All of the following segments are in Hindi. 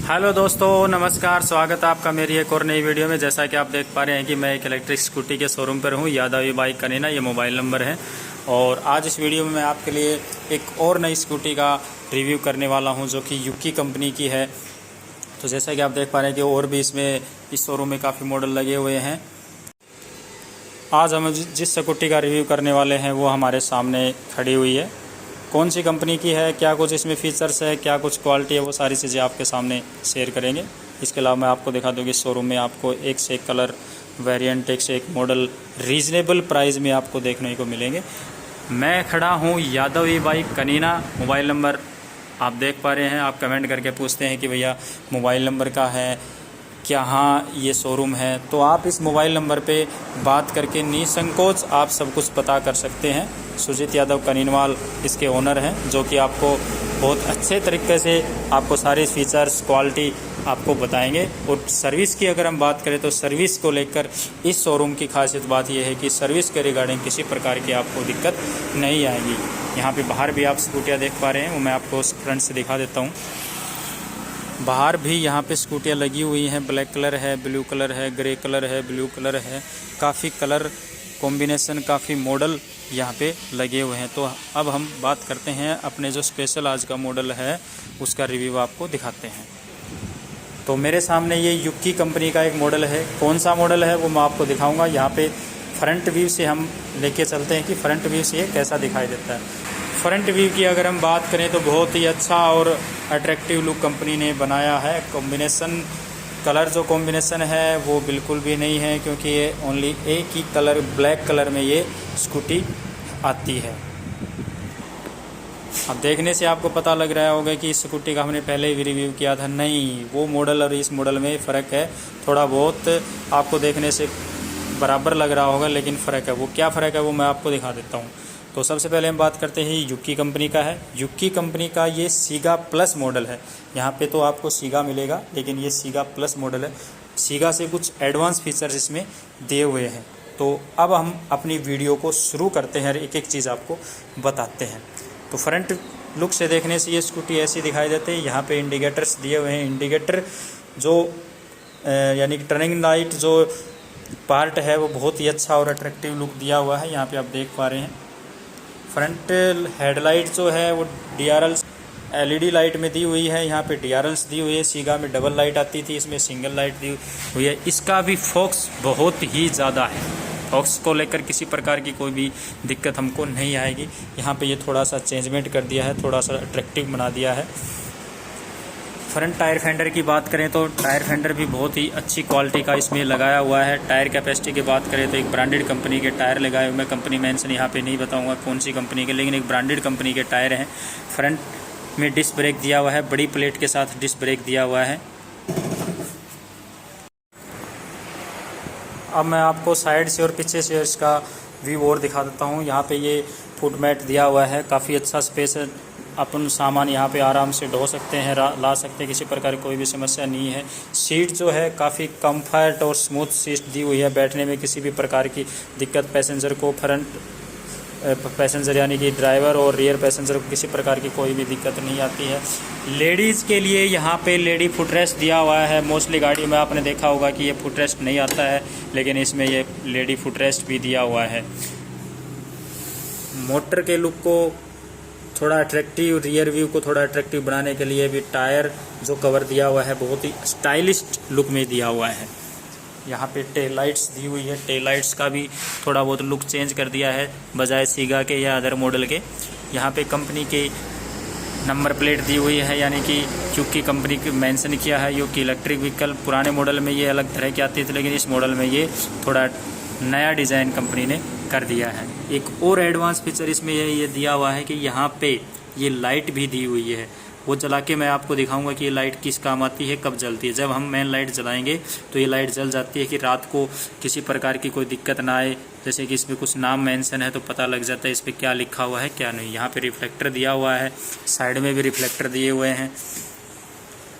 हेलो दोस्तों, नमस्कार। स्वागत है आपका मेरी एक और नई वीडियो में। जैसा कि आप देख पा रहे हैं कि मैं एक इलेक्ट्रिक स्कूटी के शोरूम पर हूं। यादव बाइक कनीना, ये मोबाइल नंबर है। और आज इस वीडियो में मैं आपके लिए एक और नई स्कूटी का रिव्यू करने वाला हूं, जो कि युकी कंपनी की है। तो जैसा कि आप देख पा रहे हैं कि और भी इसमें इस शोरूम में काफ़ी मॉडल लगे हुए हैं। आज हम जिस स्कूटी का रिव्यू करने वाले हैं वो हमारे सामने खड़ी हुई है। कौन सी कंपनी की है, क्या कुछ इसमें फीचर्स है, क्या कुछ क्वालिटी है, वो सारी चीज़ें आपके सामने शेयर करेंगे। इसके अलावा मैं आपको दिखा दूँ कि शोरूम में आपको एक से एक कलर वेरिएंट, एक से एक मॉडल रीज़नेबल प्राइस में आपको देखने को मिलेंगे। मैं खड़ा हूँ Yadav bike Kanina. Mobile number आप देख पा रहे हैं। आप कमेंट करके पूछते हैं कि भैया मोबाइल नंबर का है क्या, हाँ ये शोरूम है। तो आप इस मोबाइल नंबर पे बात करके निसंकोच आप सब कुछ पता कर सकते हैं। सुजीत यादव कनीनवाल इसके ओनर हैं, जो कि आपको बहुत अच्छे तरीके से आपको सारे फीचर्स, क्वालिटी आपको बताएंगे। और सर्विस की अगर हम बात करें तो सर्विस को लेकर इस शोरूम की खासियत बात यह है कि सर्विस के रिगार्डिंग किसी प्रकार की आपको दिक्कत नहीं आएगी। यहाँ पे बाहर भी आप स्कूटियाँ देख पा रहे हैं, वो मैं आपको फ्रंट से दिखा देता हूँ। बाहर भी यहाँ पे स्कूटियाँ लगी हुई हैं। ब्लैक कलर है, ब्लू कलर है, ग्रे कलर है, ब्लू कलर है। काफ़ी कलर कॉम्बिनेशन, काफ़ी मॉडल यहाँ पे लगे हुए हैं। तो अब हम बात करते हैं अपने जो स्पेशल आज का मॉडल है उसका रिव्यू आपको दिखाते हैं। तो मेरे सामने ये युकी कंपनी का एक मॉडल है। कौन सा मॉडल है वो मैं आपको दिखाऊंगा। यहाँ पे फ्रंट व्यू से हम लेके चलते हैं कि फ्रंट व्यू से ये कैसा दिखाई देता है। फ्रंट व्यू की अगर हम बात करें तो बहुत ही अच्छा और अट्रैक्टिव लुक कंपनी ने बनाया है। कॉम्बिनेशन, कलर जो कॉम्बिनेशन है वो बिल्कुल भी नहीं है, क्योंकि ये ओनली एक ही कलर, ब्लैक कलर में ये स्कूटी आती है। अब देखने से आपको पता लग रहा होगा कि इस स्कूटी का हमने पहले भी रिव्यू किया था। नहीं, वो मॉडल और इस मॉडल में फ़र्क है। थोड़ा बहुत आपको देखने से बराबर लग रहा होगा, लेकिन फ़र्क है। वो क्या फ़र्क है वो मैं आपको दिखा देता हूँ। तो सबसे पहले हम बात करते हैं युकी कंपनी का है। युकी कंपनी का ये सीगा प्लस मॉडल है। यहाँ पे तो आपको सीगा मिलेगा, लेकिन ये सीगा प्लस मॉडल है। सीगा से कुछ एडवांस फीचर्स इसमें दिए हुए हैं। तो अब हम अपनी वीडियो को शुरू करते हैं और एक एक चीज़ आपको बताते हैं। तो फ्रंट लुक से देखने से ये स्कूटी ऐसी दिखाई देती है। यहाँ पे इंडिकेटर्स दिए हुए हैं। इंडिकेटर जो यानी कि टर्निंग लाइट जो पार्ट है वो बहुत ही अच्छा और अट्रैक्टिव लुक दिया हुआ है। यहाँ पे आप देख पा रहे हैं। फ्रंट हेडलाइट जो है वो DRLs LED लाइट में दी हुई है। यहाँ पे DRLs दी हुई है। सीगा में डबल लाइट आती थी, इसमें सिंगल लाइट दी हुई है। इसका भी फोकस बहुत ही ज़्यादा है। फोकस को लेकर किसी प्रकार की कोई भी दिक्कत हमको नहीं आएगी। यहाँ पे ये थोड़ा सा चेंजमेंट कर दिया है, थोड़ा सा अट्रैक्टिव बना दिया है। फ्रंट टायर फेंडर की बात करें तो टायर फेंडर भी बहुत ही अच्छी क्वालिटी का इसमें लगाया हुआ है। टायर कैपेसिटी की बात करें तो एक ब्रांडेड कंपनी के टायर लगाए हुए। मैं कंपनी मेंशन यहाँ पे नहीं बताऊंगा कौन सी कंपनी के, लेकिन एक ब्रांडेड कंपनी के टायर हैं। फ्रंट में डिस्क ब्रेक दिया हुआ है, बड़ी प्लेट के साथ डिस्क ब्रेक दिया हुआ है। अब मैं आपको साइड से और पीछे से इसका व्यू और दिखा देता हूँ। यहाँ पे ये फुट मैट दिया हुआ है, काफ़ी अच्छा स्पेस है। अपन सामान यहाँ पे आराम से ढो सकते हैं, ला सकते हैं, किसी प्रकार की कोई भी समस्या नहीं है। सीट जो है काफ़ी कंफर्ट और स्मूथ सीट दी हुई है। बैठने में किसी भी प्रकार की दिक्कत पैसेंजर को, फ्रंट पैसेंजर यानी कि ड्राइवर और रियर पैसेंजर को किसी प्रकार की कोई भी दिक्कत नहीं आती है। लेडीज़ के लिए यहाँ पे लेडी फुटरेस्ट दिया हुआ है। मोस्टली गाड़ी में आपने देखा होगा कि ये फुटरेस्ट नहीं आता है, लेकिन इसमें ये लेडी फुटरेस्ट भी दिया हुआ है। मोटर के लुक को थोड़ा अट्रैक्टिव, रियर व्यू को थोड़ा अट्रैक्टिव बनाने के लिए भी टायर जो कवर दिया हुआ है बहुत ही स्टाइलिस्ट लुक में दिया हुआ है। यहाँ पे टेल लाइट्स दी हुई है। टेल लाइट्स का भी थोड़ा बहुत लुक चेंज कर दिया है बजाय सीगा के या अदर मॉडल के। यहाँ पे कंपनी के नंबर प्लेट दी हुई है, यानी कि युकी कंपनी की मेंशन किया है। युकी इलेक्ट्रिक व्हीकल, पुराने मॉडल में ये अलग तरह की आती थी, लेकिन इस मॉडल में ये थोड़ा नया डिज़ाइन कंपनी ने कर दिया है। एक और एडवांस फीचर इसमें ये दिया हुआ है कि यहाँ पे ये लाइट भी दी हुई है। वो जला के मैं आपको दिखाऊंगा कि ये लाइट किस काम आती है, कब जलती है। जब हम मेन लाइट जलाएंगे तो ये लाइट जल जाती है कि रात को किसी प्रकार की कोई दिक्कत ना आए। जैसे कि इसमें कुछ नाम मेंशन है तो पता लग जाता है इस पर क्या लिखा हुआ है क्या नहीं। यहाँ पे रिफ्लेक्टर दिया हुआ है, साइड में भी रिफ्लेक्टर दिए हुए हैं।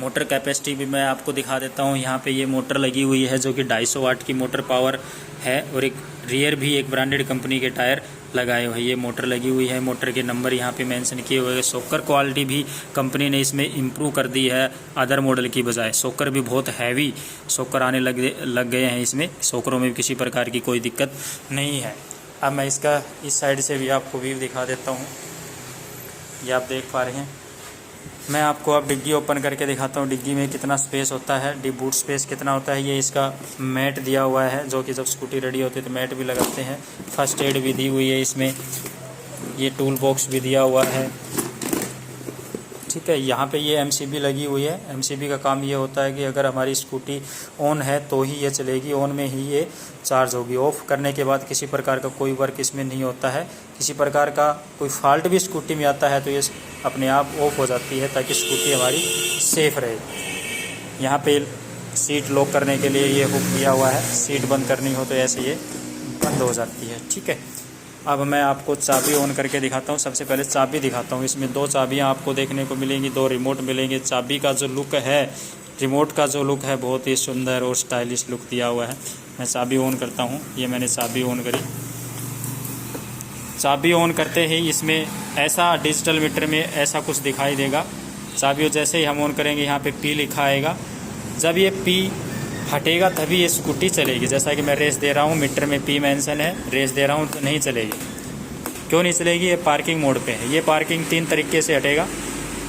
मोटर कैपेसिटी भी मैं आपको दिखा देता हूँ। यहाँ पे ये मोटर लगी हुई है जो कि 250 वाट की मोटर पावर है, और एक रियर भी एक ब्रांडेड कंपनी के टायर लगाए हुए हैं। ये मोटर लगी हुई है, मोटर के नंबर यहाँ पे मेंशन किए हुए हैं। शॉकर क्वालिटी भी कंपनी ने इसमें इम्प्रूव कर दी है अदर मॉडल की बजाय। शॉकर भी बहुत हैवी शॉकर आने लग गए हैं इसमें। शॉकरों में भी किसी प्रकार की कोई दिक्कत नहीं है। अब मैं इसका इस साइड से भी आपको व्यू दिखा देता हूँ। ये आप देख पा रहे हैं। मैं आपको अब डिग्गी ओपन करके दिखाता हूँ डिग्गी में कितना स्पेस होता है, डिप बूट स्पेस कितना होता है। ये इसका मैट दिया हुआ है, जो कि जब स्कूटी रेडी होती है तो मैट भी लगाते हैं। फर्स्ट एड भी दी हुई है इसमें। ये टूल बॉक्स भी दिया हुआ है, ठीक है। यहाँ पे ये एमसीबी लगी हुई है। एमसीबी का काम ये होता है कि अगर हमारी स्कूटी ऑन है तो ही ये चलेगी, ऑन में ही ये चार्ज होगी। ऑफ करने के बाद किसी प्रकार का कोई वर्क इसमें नहीं होता है। किसी प्रकार का कोई फॉल्ट भी स्कूटी में आता है तो ये अपने आप ऑफ हो जाती है, ताकि स्कूटी हमारी सेफ रहे। यहाँ पे सीट लॉक करने के लिए ये हुक दिया हुआ है। सीट बंद करनी हो तो ऐसे ये बंद हो जाती है, ठीक है। अब मैं आपको चाबी ऑन करके दिखाता हूँ। सबसे पहले चाबी दिखाता हूँ। इसमें 2 चाबियाँ आपको देखने को मिलेंगी, 2 रिमोट मिलेंगे। चाबी का जो लुक है, रिमोट का जो लुक है, बहुत ही सुंदर और स्टाइलिश लुक दिया हुआ है। मैं चाबी ऑन करता हूँ। ये मैंने चाबी ऑन करी। चाबी ऑन करते ही इसमें ऐसा डिजिटल मीटर में ऐसा कुछ दिखाई देगा। चाबी जैसे ही हम ऑन करेंगे यहाँ पे P लिखा आएगा। जब ये P हटेगा तभी ये स्कूटी चलेगी। जैसा कि मैं रेस दे रहा हूँ, मीटर में P मेंशन है, रेस दे रहा हूँ तो नहीं चलेगी। क्यों नहीं चलेगी? ये पार्किंग मोड पे है। ये पार्किंग 3 तरीके से हटेगा।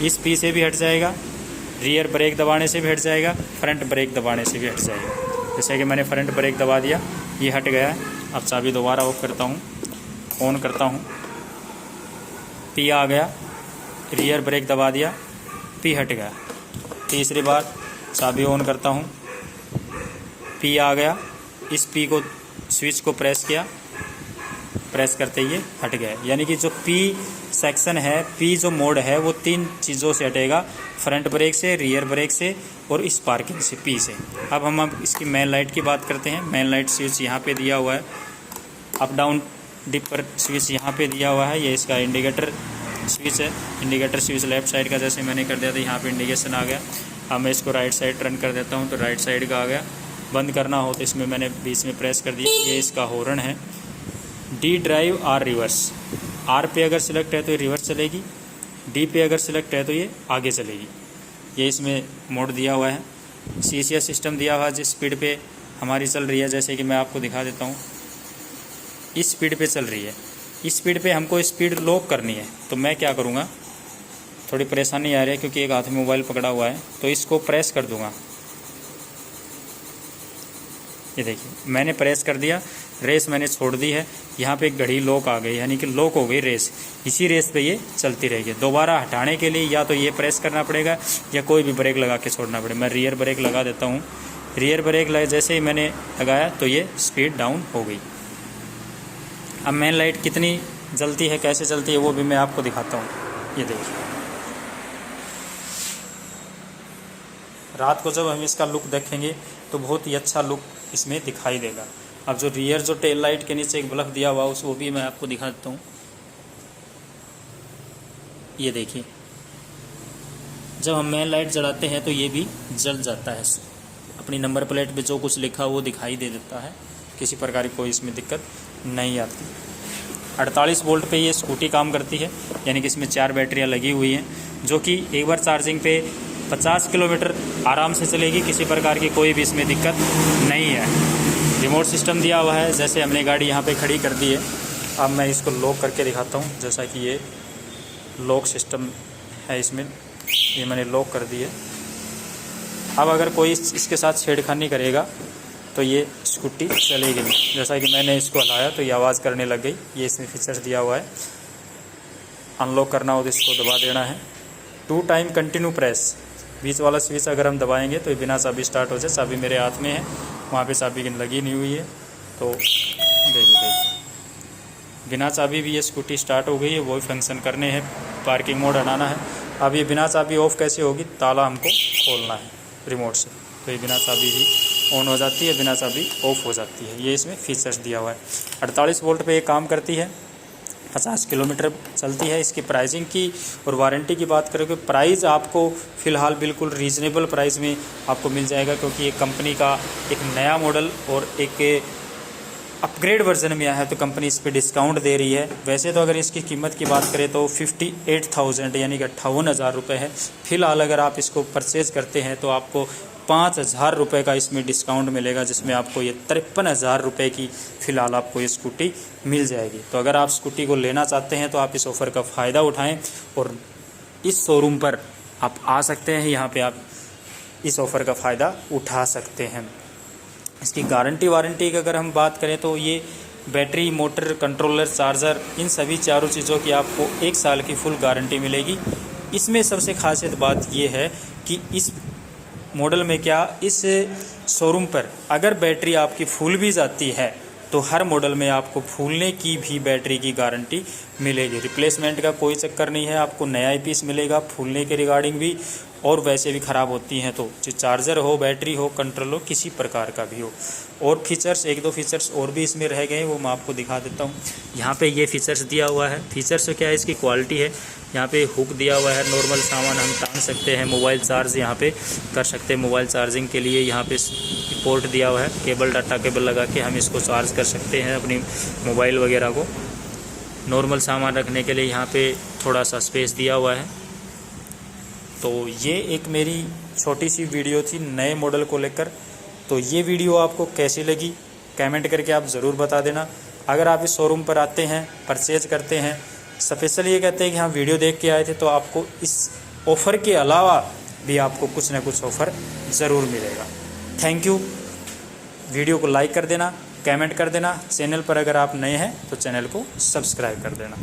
इस P से भी हट जाएगा, रियर ब्रेक दबाने से भी हट जाएगा, फ्रंट ब्रेक दबाने से भी हट जाएगा। जैसे कि मैंने फ्रंट ब्रेक दबा दिया, ये हट गया है। अब चाबी दोबारा ऑफ करता हूँ, ऑन करता हूँ, P आ गया, रियर ब्रेक दबा दिया, P हट गया। तीसरी बार चाबी ऑन करता हूँ, P आ गया। इस P को स्विच को प्रेस किया, प्रेस करते ही हट गया। यानी कि जो P सेक्शन है, P जो मोड है, वो 3 चीज़ों से हटेगा, फ्रंट ब्रेक से, रियर ब्रेक से और इस पार्किंग से, P से। अब हम इसकी मेन लाइट की बात करते हैं। मेन लाइट स्विच यहाँ पे दिया हुआ है, अप डाउन डिपर स्विच यहाँ पे दिया हुआ है। ये इसका इंडिकेटर स्विच है। इंडिकेटर स्विच लेफ्ट साइड का जैसे मैंने कर दिया था, यहाँ पे इंडिकेशन आ गया। अब मैं इसको राइट साइड टर्न कर देता हूँ तो राइट साइड का आ गया। बंद करना हो तो इसमें मैंने बीच में प्रेस कर दिया। ये इसका हॉर्न है। D drive R reverse. R पे अगर सिलेक्ट है तो ये रिवर्स चलेगी, डी पे अगर सिलेक्ट है तो ये आगे चलेगी। ये इसमें मोड दिया हुआ है। CCS सिस्टम दिया हुआ है जिस स्पीड पे हमारी चल रही है। जैसे कि मैं आपको दिखा देता हूँ, इस स्पीड पे चल रही है। इस स्पीड पे हमको स्पीड लॉक करनी है तो मैं क्या करूँगा, थोड़ी परेशानी आ रही है क्योंकि एक हाथ में मोबाइल पकड़ा हुआ है, तो इसको प्रेस कर दूँगा। ये देखिए मैंने प्रेस कर दिया, रेस मैंने छोड़ दी है। यहाँ पे घड़ी लॉक आ गई, यानी कि लॉक हो गई रेस। इसी रेस पे ये चलती रहेगी। दोबारा हटाने के लिए या तो ये प्रेस करना पड़ेगा या कोई भी ब्रेक लगा के छोड़ना पड़ेगा। मैं रियर ब्रेक लगा देता हूँ। रियर ब्रेक जैसे ही मैंने लगाया तो ये स्पीड डाउन हो गई। अब मेन लाइट कितनी जलती है, कैसे चलती है, वो भी मैं आपको दिखाता हूँ। ये देखिए, रात को जब हम इसका लुक देखेंगे तो बहुत ही अच्छा लुक इसमें दिखाई देगा। अब जो रियर जो टेल लाइट के नीचे एक बल्ब दिया हुआ उस वो भी मैं आपको दिखा देता हूँ। ये देखिए, जब हम मेन लाइट जलाते हैं तो ये भी जल जाता है। अपनी नंबर प्लेट पे जो कुछ लिखा वो दिखाई दे देता है। किसी प्रकार की कोई इसमें दिक्कत नहीं आती। 48 वोल्ट पे ये स्कूटी काम करती है, यानी कि इसमें 4 बैटरियाँ लगी हुई हैं, जो कि एक बार चार्जिंग पे 50 किलोमीटर आराम से चलेगी। किसी प्रकार की कोई भी इसमें दिक्कत नहीं है। रिमोट सिस्टम दिया हुआ है। जैसे हमने गाड़ी यहाँ पे खड़ी कर दी है, अब मैं इसको लॉक करके दिखाता हूँ। जैसा कि ये लॉक सिस्टम है इसमें, ये मैंने लॉक कर दी है। अब अगर कोई इसके साथ छेड़खानी करेगा तो ये स्कूटी चलेगी नहीं। जैसा कि मैंने इसको हलाया तो ये आवाज़ करने लग गई। ये इसमें फीचर्स दिया हुआ है। अनलॉक करना हो तो इसको दबा देना है। 2 टाइम कंटिन्यू प्रेस। बीच वाला स्विच अगर हम दबाएंगे तो बिना चाबी स्टार्ट हो जाए। चाबी मेरे हाथ में है, वहाँ पे चाबी लगी नहीं हुई है। तो देखिए बिना चाबी भी ये स्कूटी स्टार्ट हो गई है। वही फंक्शन करने हैं, पार्किंग मोड हटाना है। अब ये बिना चाबी ऑफ़ कैसे होगी, ताला हमको खोलना है रिमोट से, तो ये बिना चाबी ही ऑन हो जाती है, बिना चाबी ऑफ़ हो जाती है। ये इसमें फीचर्स दिया हुआ है। 48 वोल्ट पे ये काम करती है, 50 किलोमीटर चलती है। इसकी प्राइसिंग की और वारंटी की बात करें तो प्राइस आपको फ़िलहाल बिल्कुल रीज़नेबल प्राइस में आपको मिल जाएगा, क्योंकि ये कंपनी का एक नया मॉडल और एक अपग्रेड वर्जन में आया है तो कंपनी इस पे डिस्काउंट दे रही है। वैसे तो अगर इसकी कीमत की बात करें तो 58,000 यानी कि 58,000 रुपये है। फिलहाल अगर आप इसको परचेज़ करते हैं तो आपको 5,000 रुपये का इसमें डिस्काउंट मिलेगा, जिसमें आपको ये 53,000 रुपये की फ़िलहाल आपको ये स्कूटी मिल जाएगी। तो अगर आप स्कूटी को लेना चाहते हैं तो आप इस ऑफ़र का फ़ायदा उठाएं और इस शोरूम पर आप आ सकते हैं। यहाँ पे आप इस ऑफ़र का फ़ायदा उठा सकते हैं। इसकी गारंटी वारंटी की अगर हम बात करें तो ये बैटरी, मोटर, कंट्रोलर, चार्जर, इन सभी चारों चीज़ों की आपको 1 साल की फुल गारंटी मिलेगी। इसमें सबसे खासियत बात ये है कि इस मॉडल में क्या, इस शोरूम पर अगर बैटरी आपकी फूल भी जाती है तो हर मॉडल में आपको फूलने की भी बैटरी की गारंटी मिलेगी। रिप्लेसमेंट का कोई चक्कर नहीं है, आपको नया ही पीस मिलेगा फूलने के रिगार्डिंग भी, और वैसे भी ख़राब होती हैं तो चार्जर हो, बैटरी हो, कंट्रोल हो, किसी प्रकार का भी हो। और फीचर्स, 1-2 फीचर्स और भी इसमें रह गए, वो मैं आपको दिखा देता हूँ। यहाँ पे ये फीचर्स दिया हुआ है। फीचर्स क्या है, इसकी क्वालिटी है। यहाँ पे हुक दिया हुआ है, नॉर्मल सामान हम टांग सकते हैं। मोबाइल चार्ज यहाँ पे कर सकते हैं। मोबाइल चार्जिंग के लिए यहाँ पे पोर्ट दिया हुआ है, केबल, डाटा केबल लगा के हम इसको चार्ज कर सकते हैं अपनी मोबाइल वगैरह को। नॉर्मल सामान रखने के लिए यहाँ पे थोड़ा सा स्पेस दिया हुआ है। तो ये एक मेरी छोटी सी वीडियो थी नए मॉडल को लेकर। तो ये वीडियो आपको कैसी लगी कमेंट करके आप ज़रूर बता देना। अगर आप इस शोरूम पर आते हैं, परचेज करते हैं, स्पेशल ये कहते हैं कि हाँ वीडियो देख के आए थे, तो आपको इस ऑफ़र के अलावा भी आपको कुछ ना कुछ ऑफ़र ज़रूर मिलेगा। Thank you. वीडियो को लाइक कर देना, कमेंट कर देना। चैनल पर अगर आप नए हैं तो चैनल को सब्सक्राइब कर देना।